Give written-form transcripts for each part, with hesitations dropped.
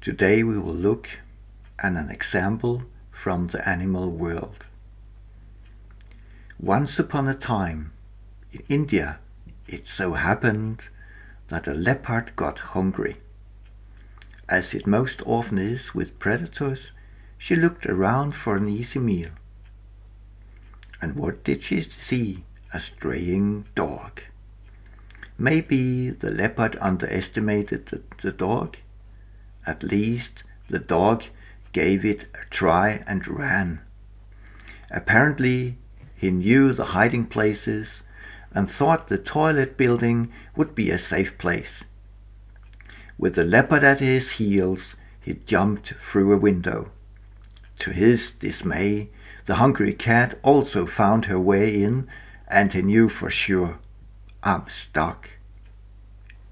Today we will look at an example from the animal world. Once upon a time, in India, it so happened that a leopard got hungry. As it most often is with predators, she looked around for an easy meal. And what did she see? A straying dog. Maybe the leopard underestimated the dog. At least the dog gave it a try and ran. Apparently he knew the hiding places and thought the toilet building would be a safe place. With the leopard at his heels, he jumped through a window. To his dismay, the hungry cat also found her way in, and he knew for sure, I'm stuck.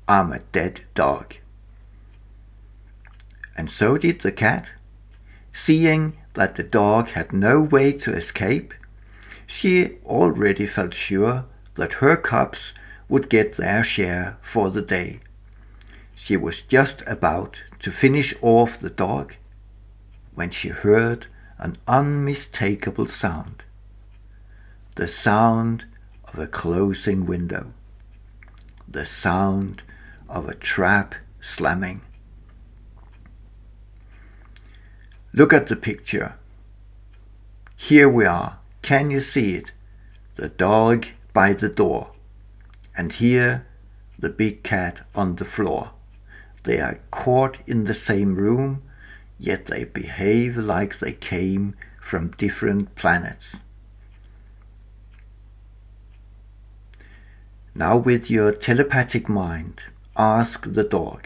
I'm a dead dog. And so did the cat. Seeing that the dog had no way to escape, she already felt sure that her cubs would get their share for the day. She was just about to finish off the dog when she heard an unmistakable sound. The sound of a closing window. The sound of a trap slamming. Look at the picture. Here we are. Can you see it? The dog by the door. And here the big cat on the floor. They are caught in the same room, yet they behave like they came from different planets. Now with your telepathic mind, ask the dog,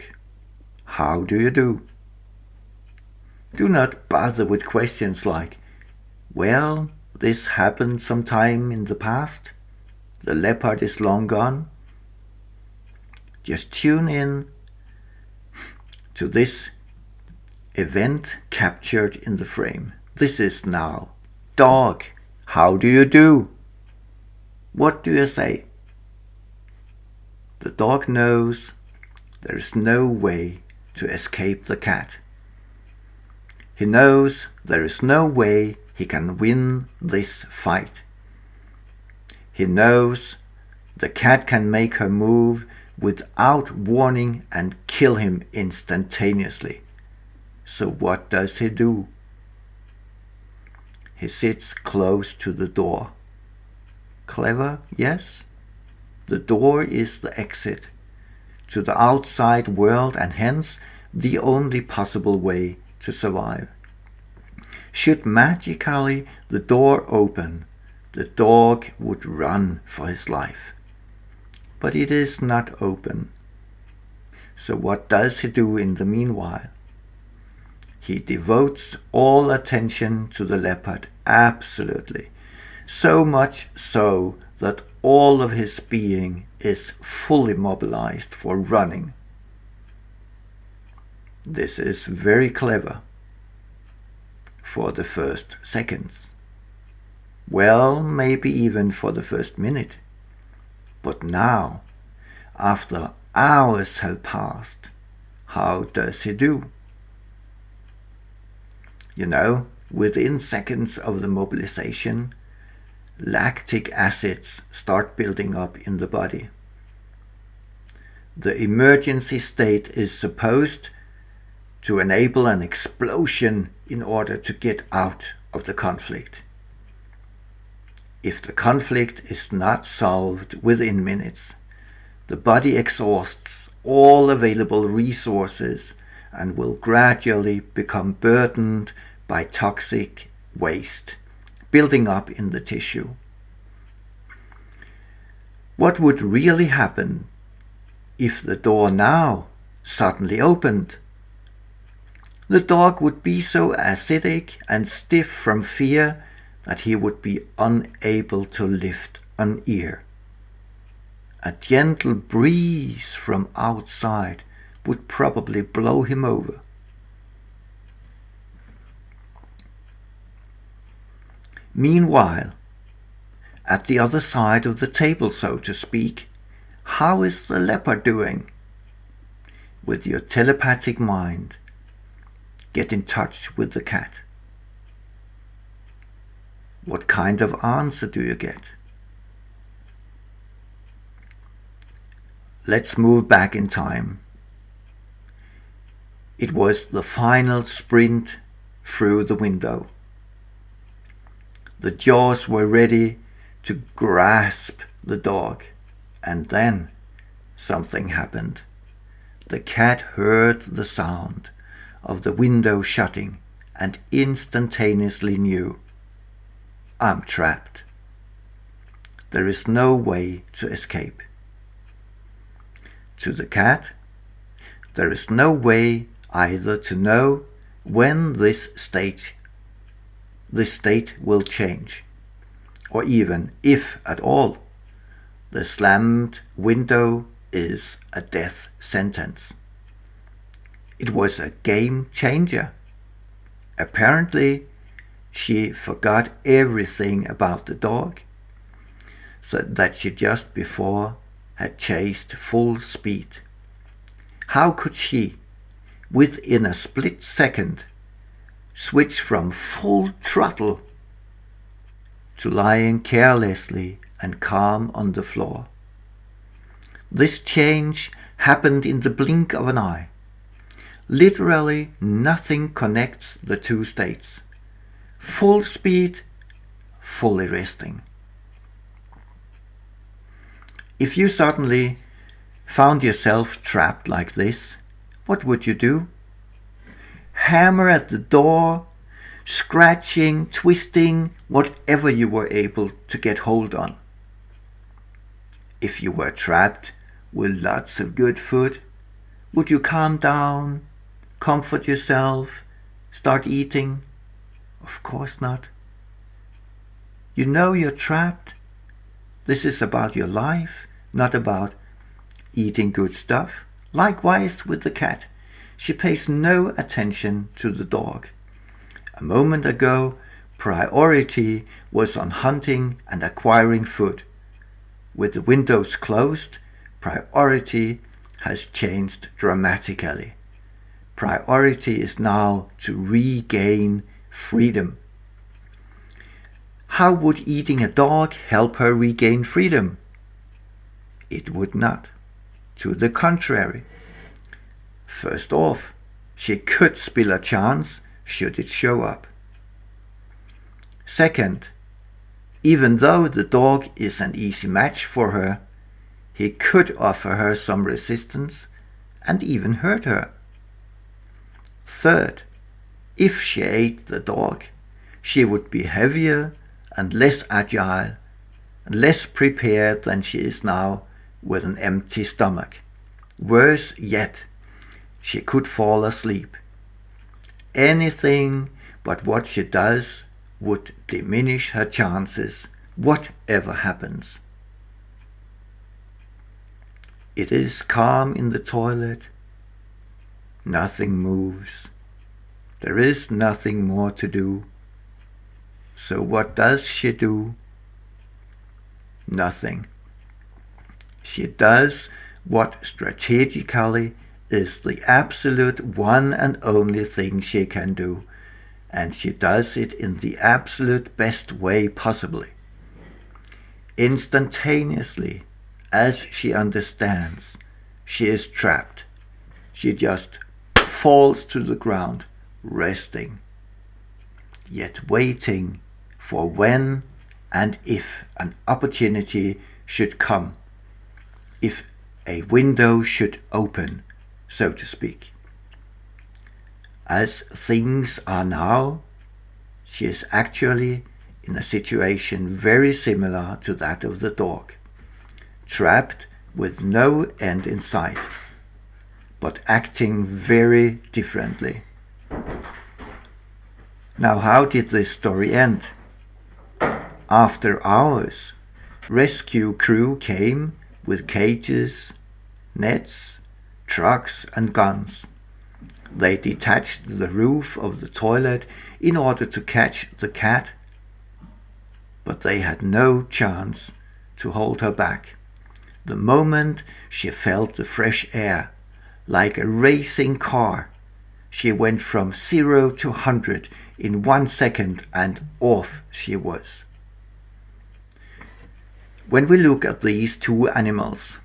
how do you do? Do not bother with questions like, well, this happened sometime in the past. The leopard is long gone. Just tune in to this event captured in the frame. This is now. Dog, how do you do? What do you say? The dog knows there is no way to escape the cat. He knows there is no way he can win this fight. He knows the cat can make her move without warning and kill him instantaneously. So what does he do? He sits close to the door. Clever, yes? The door is the exit to the outside world and hence the only possible way to survive. Should magically the door open, the dog would run for his life. But it is not open. So what does he do in the meanwhile? He devotes all attention to the leopard, absolutely. So much so that all of his being is fully mobilized for running. This is very clever. For the first seconds. Well, maybe even for the first minute. But now, after hours have passed, how does he do? You know, within seconds of the mobilization, lactic acids start building up in the body. The emergency state is supposed to enable an explosion in order to get out of the conflict. If the conflict is not solved within minutes, the body exhausts all available resources and will gradually become burdened by toxic waste building up in the tissue. What would really happen if the door now suddenly opened? The dog would be so acidic and stiff from fear that he would be unable to lift an ear. A gentle breeze from outside would probably blow him over. Meanwhile, at the other side of the table, so to speak, how is the leopard doing? With your telepathic mind, get in touch with the cat? What kind of answer do you get? Let's move back in time. It was the final sprint through the window. The jaws were ready to grasp the dog, and then something happened. The cat heard the sound of the window shutting and instantaneously knew, I'm trapped. There is no way to escape. To the cat, there is no way either to know when this state will change, or even if at all. The slammed window is a death sentence. It was a game changer. Apparently, she forgot everything about the dog, so that she just before had chased full speed. How could she, within a split second, switch from full throttle to lying carelessly and calm on the floor? This change happened in the blink of an eye. Literally nothing connects the two states. Full speed, fully resting. If you suddenly found yourself trapped like this, what would you do? Hammer at the door, scratching, twisting, whatever you were able to get hold on. If you were trapped with lots of good food, would you calm down, comfort yourself, start eating? Of course not. You know you're trapped. This is about your life, not about eating good stuff. Likewise with the cat. She pays no attention to the dog. A moment ago, priority was on hunting and acquiring food. With the windows closed, priority has changed dramatically. Priority is now to regain freedom. How would eating a dog help her regain freedom? It would not. To the contrary. First off, she could spill a chance should it show up. Second, even though the dog is an easy match for her, he could offer her some resistance and even hurt her. Third, if she ate the dog, she would be heavier and less agile and less prepared than she is now with an empty stomach. Worse yet, she could fall asleep. Anything but what she does would diminish her chances, whatever happens. It is calm in the toilet. Nothing moves. There is nothing more to do. So what does she do? Nothing. She does what strategically is the absolute one and only thing she can do, and she does it in the absolute best way possibly. Instantaneously, as she understands she is trapped, she just falls to the ground, resting, yet waiting for when and if an opportunity should come, if a window should open, so to speak. As things are now, she is actually in a situation very similar to that of the dog, trapped with no end in sight, but acting very differently. Now, how did this story end? After hours, rescue crew came with cages, nets, trucks and guns. They detached the roof of the toilet in order to catch the cat, but they had no chance to hold her back. The moment she felt the fresh air, like a racing car, She went from 0 to 100 in 1 second, and off she was. When we look at these two animals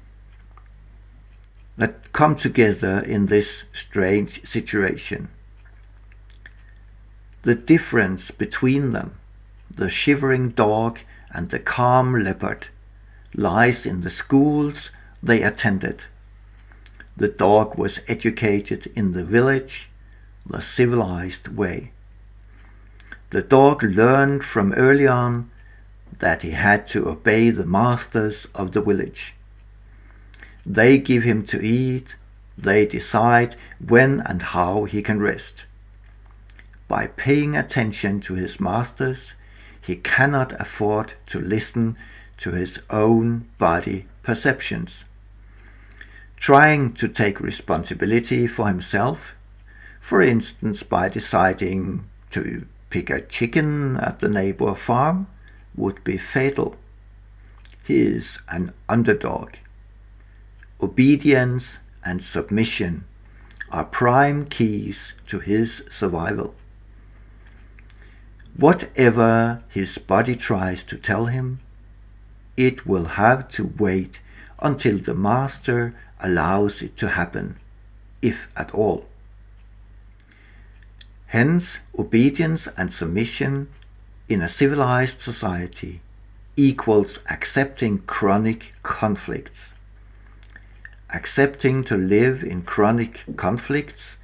that come together in this strange situation, the difference between them, the shivering dog and the calm leopard, lies in the schools they attended. The dog was educated in the village, the civilized way. The dog learned from early on that he had to obey the masters of the village. They give him to eat, they decide when and how he can rest. By paying attention to his masters, he cannot afford to listen to his own body perceptions. Trying to take responsibility for himself, for instance by deciding to pick a chicken at the neighbor farm, would be fatal. He is an underdog. Obedience and submission are prime keys to his survival. Whatever his body tries to tell him, it will have to wait until the master allows it to happen, if at all. Hence, obedience and submission in a civilized society equals accepting chronic conflicts. Accepting to live in chronic conflicts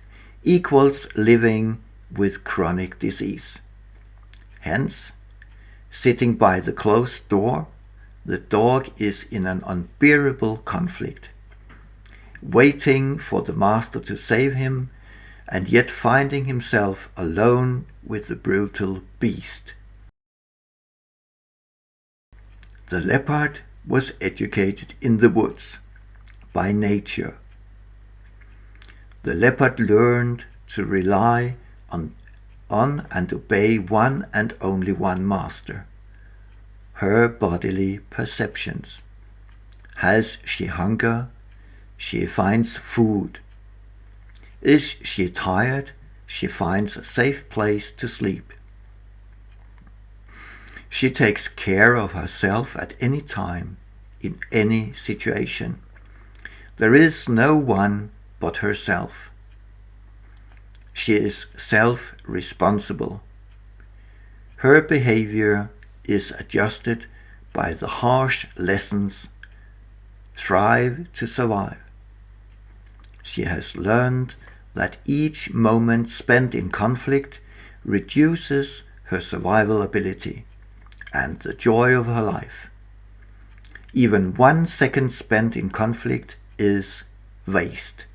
equals living with chronic disease. Hence, sitting by the closed door, the dog is in an unbearable conflict, waiting for the master to save him, and yet finding himself alone with the brutal beast. The leopard was educated in the woods, by nature. The leopard learned to rely on and obey one and only one master, her bodily perceptions. Has she hunger? She finds food. Is she tired? She finds a safe place to sleep. She takes care of herself at any time, in any situation. There is no one but herself. She is self-responsible. Her behavior is adjusted by the harsh lessons. Thrive to survive. She has learned that each moment spent in conflict reduces her survival ability and the joy of her life. Even 1 second spent in conflict is waste.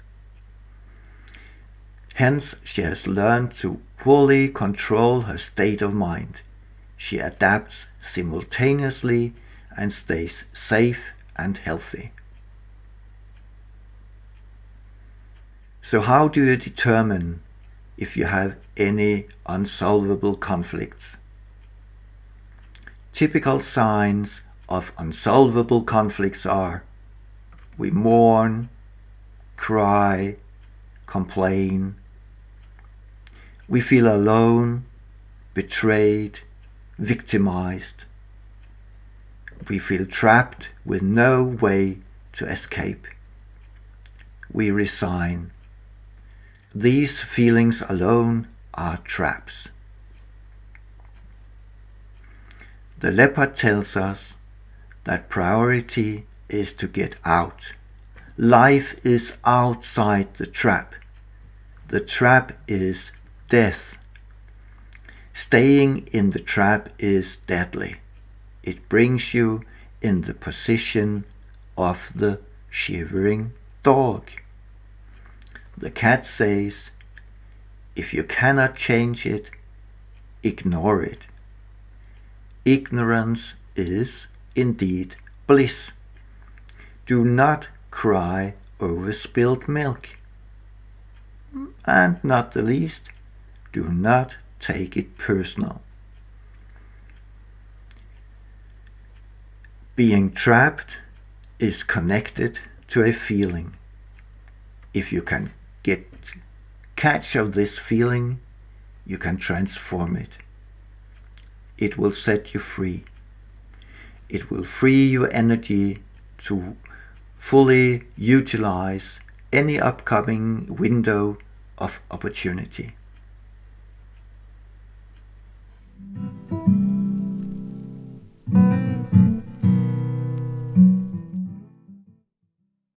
Hence, she has learned to fully control her state of mind. She adapts simultaneously and stays safe and healthy. So how do you determine if you have any unsolvable conflicts? Typical signs of unsolvable conflicts are: we mourn, cry, complain. We feel alone, betrayed, victimized. We feel trapped with no way to escape. We resign. These feelings alone are traps. The leopard tells us that priority is to get out. Life is outside the trap. The trap is death. Staying in the trap is deadly. It brings you in the position of the shivering dog. The cat says, if you cannot change it, ignore it. Ignorance is indeed bliss. Do not cry over spilled milk. And not the least, do not take it personal. Being trapped is connected to a feeling. If you can catch of this feeling, you can transform it. It will set you free. It will free your energy to fully utilize any upcoming window of opportunity.